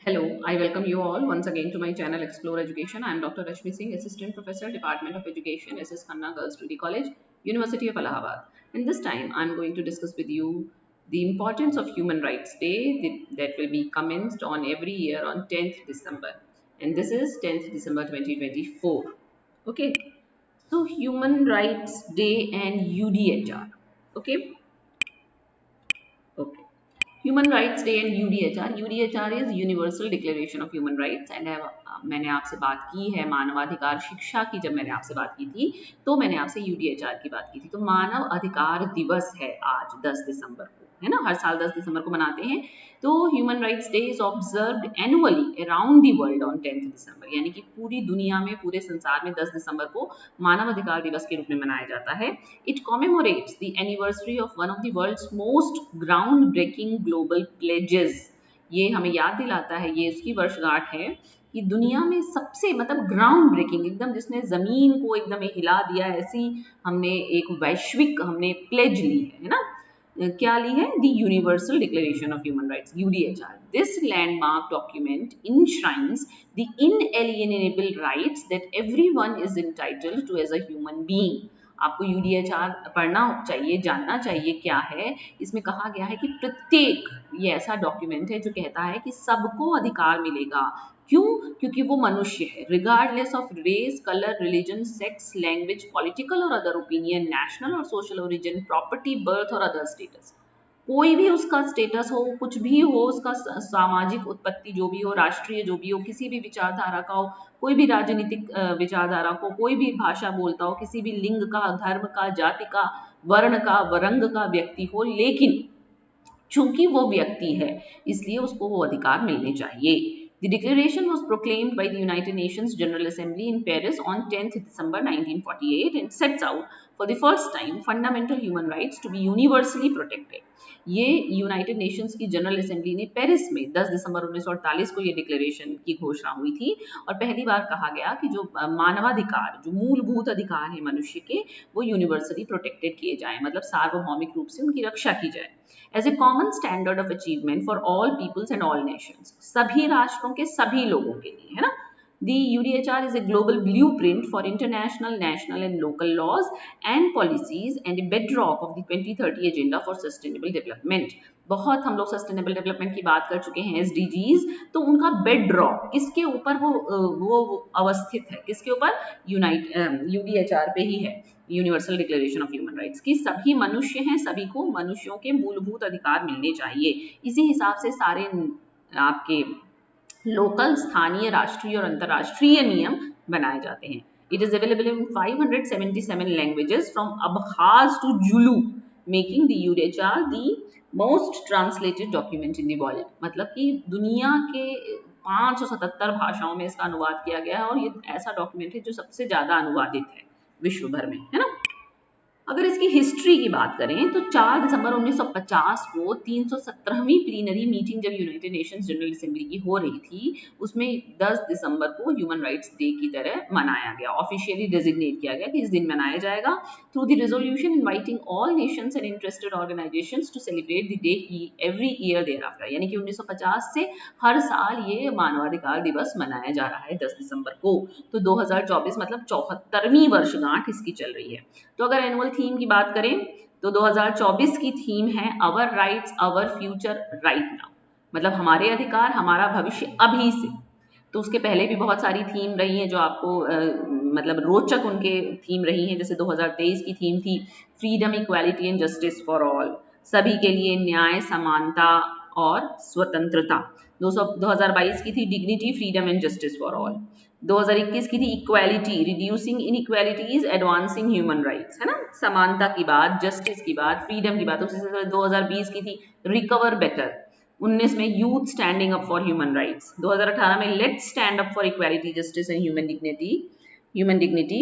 Hello, I welcome you all once again to my channel Explore Education. I am Dr. Rashmi Singh, Assistant Professor, Department of Education, SS Khanna Girls Degree College, University of Allahabad. And this time I am going to discuss with you the importance of Human Rights Day that will be commenced on every year on 10th December. And this is 10th December 2024. Okay, so Human Rights Day and UDHR. Okay, okay. Human rights day and UDHR is universal Declaration of human rights and मैंने आपसे बात की है मानवाधिकार शिक्षा की। जब मैंने आपसे बात की थी तो मैंने आपसे यूडीएचआर की बात की थी। तो मानव अधिकार दिवस है आज 10 दिसंबर को, है ना। हर साल 10 दिसंबर को मनाते हैं। तो human rights day is observed annually around the world on 10th दिसंबर, यानी कि पूरी दुनिया में, पूरे संसार में 10 दिसंबर को मानव अधिकार दिवस के रूप में मनाया जाता है। It commemorates the anniversary of one of the world's most ground breaking global pledges. ये हमें याद दिलाता है, ये इसकी वर्षगांठ है कि दुनिया में सबसे मतलब ग्राउंड ब्रेकिंग, एकदम जिसने जमीन को एकदम हिला दिया, ऐसी हमने एक वैश्विक हमने प्लेज ली है ना। क्या ली है? The Universal Declaration of human Rights, UDHR. This landmark document enshrines the inalienable rights that everyone is entitled to as a human being. आपको यूडीएचआर पढ़ना चाहिए, जानना चाहिए क्या है। इसमें कहा गया है कि प्रत्येक, ये ऐसा डॉक्यूमेंट है जो कहता है कि सबको अधिकार मिलेगा। क्यों? क्योंकि वो मनुष्य है, regardless of race, colour, religion, sex, language, political और अदर ओपिनियन, नेशनल और सोशल ओरिजिन, प्रॉपर्टी, बर्थ और अदर स्टेटस। कोई भी उसका स्टेटस हो, कुछ भी हो, उसका सामाजिक उत्पत्ति जो भी हो, राष्ट्रीय जो भी हो, किसी भी विचारधारा का हो, कोई भी राजनीतिक विचारधारा को, कोई भी भाषा बोलता हो, किसी भी लिंग का, धर्म का, जाति का, वर्ण का, रंग का व्यक्ति हो, लेकिन चूंकि वो व्यक्ति है इसलिए उसको वो अधिकार मिलने चाहिए। The declaration was proclaimed by the United Nations General Assembly in Paris on 10th December 1948 and sets out for the first time fundamental human rights to be universally protected. ये यूनाइटेड नेशंस की general assembly ने Paris में 10 दिसंबर 1948 को ये declaration की घोषणा हुई थी और पहली बार कहा गया कि जो मानवाधिकार, जो मूलभूत अधिकार है मनुष्य के, वो यूनिवर्सली प्रोटेक्टेड किए जाएं, मतलब सार्वभौमिक रूप से उनकी रक्षा की जाए। As a common standard of achievement for all peoples and all nations, सभी राष्ट्रों के सभी लोगों के लिए, है ना। The UDHR is a global blueprint for international, national and local laws and policies and a bedrock of the 2030 agenda for sustainable development. बहुत हम लोग सस्टेनेबल डेवलपमेंट की बात कर चुके हैं, एसडीजीज। तो उनका बेड रॉक किसके ऊपर वो अवस्थित है, किसके ऊपर? यूडीएचआर पे ही है, universal Declaration of human rights, की सभी मनुष्य हैं, सभी को मनुष्यों के मूलभूत अधिकार मिलने चाहिए। इसी हिसाब से सारे आपके लोकल, स्थानीय, राष्ट्रीय और अंतर्राष्ट्रीय नियम बनाए जाते हैं। It is available in 577 languages from Abkhaz to Zulu, making the UDHR the most translated document in the world. मतलब कि दुनिया के 577 भाषाओं में इसका अनुवाद किया गया है और ये ऐसा डॉक्यूमेंट है जो सबसे ज्यादा अनुवादित है विश्व भर में, है ना। अगर इसकी हिस्ट्री की बात करें तो 4 दिसंबर 1950 को 317वीं प्लीनरी मीटिंग जब यूनाइटेड नेशंस जनरल असेंबली की हो रही थी, उसमें 10 दिसंबर को ह्यूमन राइट्स डे की तरह मनाया गया, ऑफिशियली डेजिग्नेट किया गया कि इस दिन मनाया जाएगा through the resolution inviting all nations and interested organisations to celebrate the day every year thereafter. यानी कि 1950 से हर साल ये मानवाधिकार दिवस मनाया जा रहा है 10 दिसंबर को। तो 2024 मतलब 74वीं वर्षगांठ इसकी चल रही है। तो अगर एनुअल थीम की बात करें तो 2024 की थीम है our rights our future right now, मतलब हमारे अधिकार हमारा भविष्य अभी से। तो उसके पहले भी बहुत सारी थीम रही हैं जो आपको मतलब रोचक उनके थीम रही हैं। जैसे 2023 की थीम थी freedom, equality and justice for all, सभी के लिए न्याय, समानता और स्वतंत्रता। 2022 की थी dignity, freedom and justice for all. 2021 की थी equality, reducing inequalities, advancing human rights, है ना, समानता की बात, जस्टिस की बात, फ्रीडम की बात। उसी तरह 2020 की थी रिकवर बेटर। 19 में youth standing up for human rights. 2018 में let's stand up for equality, justice and human dignity.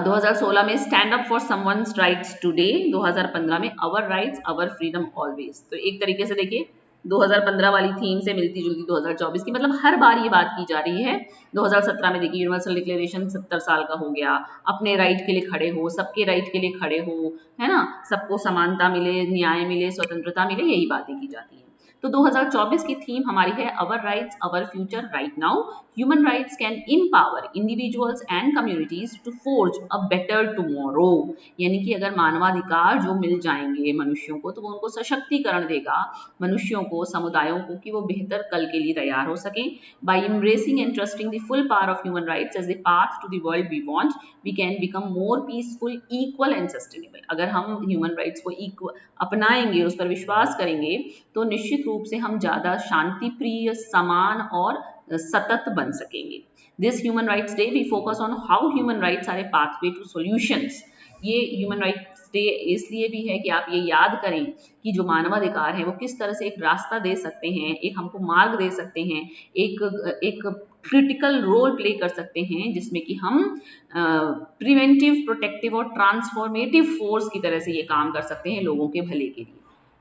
2016 में stand up for someone's rights today. 2015 में अवर राइट्स अवर फ्रीडम ऑलवेज। तो एक तरीके से देखिए 2015 वाली थीम से मिलती जुलती 2024 की, मतलब हर बार ये बात की जा रही है। 2017 में देखिए यूनिवर्सल डिक्लेरेशन 70 साल का हो गया, अपने राइट के लिए खड़े हो, सबके राइट के लिए खड़े हो, है ना, सबको समानता मिले, न्याय मिले, स्वतंत्रता मिले, यही बातें की जाती है। तो 2024 की थीम हमारी है our rights our future right now. Human rights can empower individuals and communities to forge a better tomorrow. यानी कि अगर मानवाधिकार जो मिल जाएंगे मनुष्यों को तो वो उनको सशक्तिकरण देगा, मनुष्यों को, समुदायों को, कि वो बेहतर कल के लिए तैयार हो सकें। By embracing and trusting the full power of human rights as the path to the world we want, we can become more peaceful, equal and sustainable. अगर हम ह्यूमन राइट्स को अपनाएंगे, उस पर विश्वास करेंगे, तो निश्चित रूप से हम ज्यादा शांति प्रिय, समान और सतत बन सकेंगे। This human rights day we focus on how human rights are a pathway to solutions. ये ह्यूमन राइट्स डे इसलिए भी है कि आप ये याद करें कि जो मानवाधिकार है वो किस तरह से एक रास्ता दे सकते हैं, एक हमको मार्ग दे सकते हैं, एक क्रिटिकल रोल प्ले कर सकते हैं, जिसमें कि हम प्रिवेंटिव, प्रोटेक्टिव और ट्रांसफॉर्मेटिव फोर्स की तरह से ये काम कर सकते हैं लोगों के भले के लिए।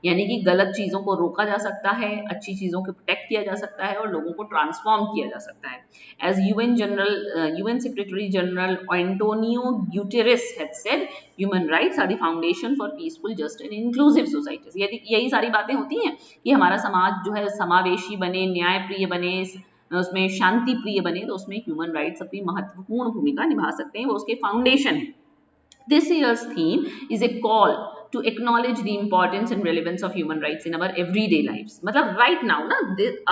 यानी कि गलत चीजों को रोका जा सकता है, अच्छी चीजों को प्रोटेक्ट किया जा सकता है और लोगों को ट्रांसफॉर्म किया जा सकता है। As UN secretary general Antonio Guterres had said, human rights are the foundation for peaceful, just and inclusive societies. यही सारी बातें होती हैं कि हमारा समाज जो है समावेशी बने, न्यायप्रिय बने, उसमें शांति प्रिय बने, तो उसमें ह्यूमन राइट्स अपनी महत्वपूर्ण भूमिका निभा सकते हैं, वो उसके फाउंडेशन है। This year's theme is a call to acknowledge the importance and relevance of human rights in our everyday lives. मतलब right now ना,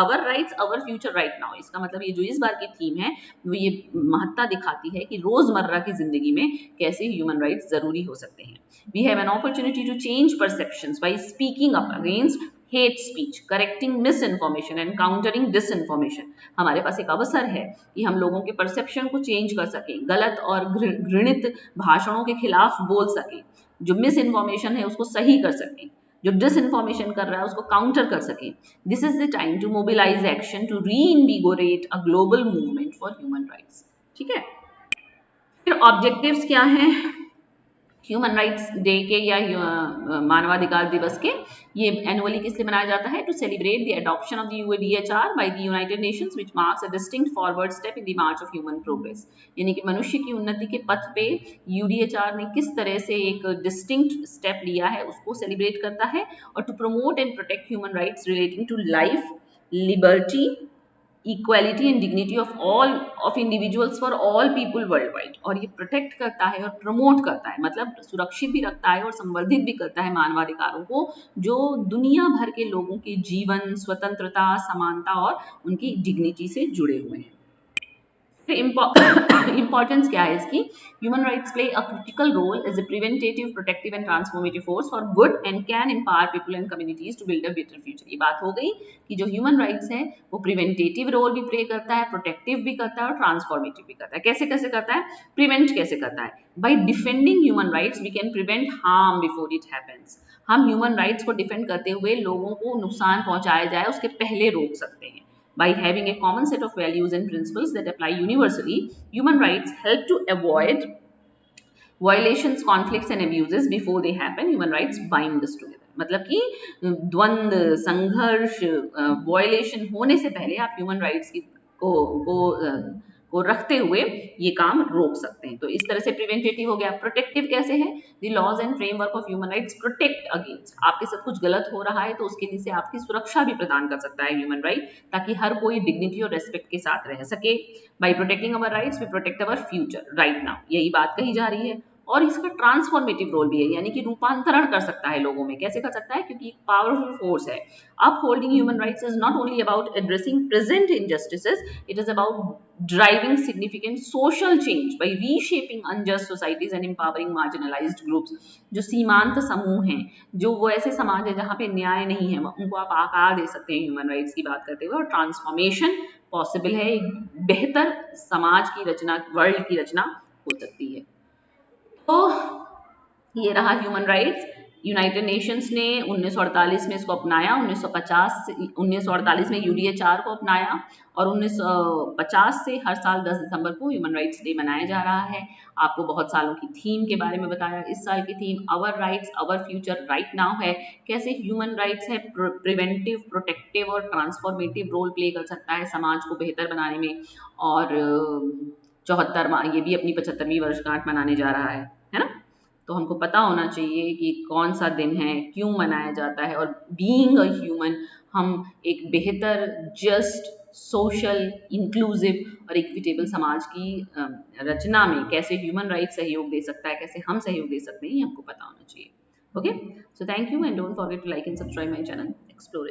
our rights, our future right now, इसका मतलब ये जो इस बार की थीम है वो ये महत्ता दिखाती है कि रोजमर्रा की जिंदगी में कैसे ह्यूमन राइट्स जरूरी हो सकते हैं। We have an opportunity to change perceptions by speaking up against hate speech, correcting misinformation and countering disinformation. हमारे पास एक अवसर है कि हम लोगों के परसेप्शन को चेंज कर सकें, गलत और घृणित भाषणों के खिलाफ बोल सकें, जो मिस इन्फॉर्मेशन है उसको सही कर सकें, जो डिस इन्फॉर्मेशन कर रहा है उसको काउंटर कर सकें। This is the time to mobilise action to reinvigorate a global movement for human rights. ठीक है, फिर ऑब्जेक्टिव्स क्या हैं ह्यूमन राइट्स डे के या मानवाधिकार दिवस के? ये एनुअली किस लिए मनाया जाता है? To celebrate the adoption of the UADHR by the United Nations which marks a distinct forward step in the march of human progress. यानी कि मनुष्य की उन्नति के पथ पे यूडीएचआर ने किस तरह से एक डिस्टिंक्ट स्टेप लिया है उसको सेलिब्रेट करता है। और to promote and protect human rights relating to life, liberty, equality and dignity of individuals for all people worldwide. और ये प्रोटेक्ट करता है और प्रमोट करता है, मतलब सुरक्षित भी रखता है और संवर्धित भी करता है मानवाधिकारों को, जो दुनिया भर के लोगों के जीवन, स्वतंत्रता, समानता और उनकी डिग्निटी से जुड़े हुए हैं। इंपॉर्टेंस क्या है इसकी? Human rights play a critical role as a preventative, protective and transformative force for good and can empower people and communities to build a better future. ये बात हो गई कि जो ह्यूमन राइट्स है वो प्रिवेंटेटिव रोल भी प्ले करता है, प्रोटेक्टिव भी करता है और ट्रांसफॉर्मेटिव भी करता है। कैसे कैसे करता है? प्रिवेंट कैसे करता है? By defending human rights we can prevent harm before it happens. हम ह्यूमन राइट्स को डिफेंड करते हुए लोगों को नुकसान पहुंचाया जाए उसके पहले रोक सकते हैं। By having a common set of values and principles that apply universally, human rights help to avoid violations, conflicts and abuses before they happen. Human rights bind us together. मतलब कि द्वंद्व, संघर्ष, वायलेशन होने से पहले आप ह्यूमन राइट्स की को रखते हुए ये काम रोक सकते हैं। तो इस तरह से प्रिवेंटेटिव हो गया। प्रोटेक्टिव कैसे है? The laws and framework of human rights protect against, आपके साथ कुछ गलत हो रहा है तो उसके लिए से आपकी सुरक्षा भी प्रदान कर सकता है ह्यूमन राइट, ताकि हर कोई डिग्निटी और रेस्पेक्ट के साथ रह सके। By protecting our rights we protect our future right now, यही बात कही जा रही है। और इसका ट्रांसफॉर्मेटिव रोल भी है, यानी कि रूपांतरण कर सकता है लोगों में। कैसे कर सकता है? क्योंकि एक पावरफुल फोर्स है। Upholding human rights is not only about addressing present injustices, it is about driving significant social change by reshaping unjust societies and empowering marginalized groups। जो सीमांत समूह हैं, जो वो ऐसे समाज है जहाँ पे न्याय नहीं है, उनको आप आकार दे सकते हैं ह्यूमन राइट्स की बात करते हुए, और ट्रांसफॉर्मेशन पॉसिबल है, एक बेहतर समाज की रचना, वर्ल्ड की रचना हो सकती है। तो ये रहा ह्यूमन राइट्स। यूनाइटेड नेशंस ने 1948 में इसको अपनाया, 1948 में यूडीएचआर को अपनाया, और 1950 से हर साल 10 दिसंबर को ह्यूमन राइट्स डे मनाया जा रहा है। आपको बहुत सालों की थीम के बारे में बताया। इस साल की theme our rights our future right now है। कैसे ह्यूमन राइट्स है प्रिवेंटिव, प्रोटेक्टिव और ट्रांसफॉर्मेटिव रोल प्ले कर सकता है समाज को बेहतर बनाने में। और 74वां, ये भी अपनी 75वीं वर्षगांठ मनाने जा रहा है ना। तो हमको पता होना चाहिए कि कौन सा दिन है, क्यों मनाया जाता है, और बीइंग अ ह्यूमन हम एक बेहतर, जस्ट, सोशल, इंक्लूसिव और इक्विटेबल समाज की रचना में कैसे ह्यूमन राइट सहयोग दे सकता है, कैसे हम सहयोग दे सकते हैं, ये हमको पता होना चाहिए। Okay, so thank you and don't forget to like and subscribe my channel explore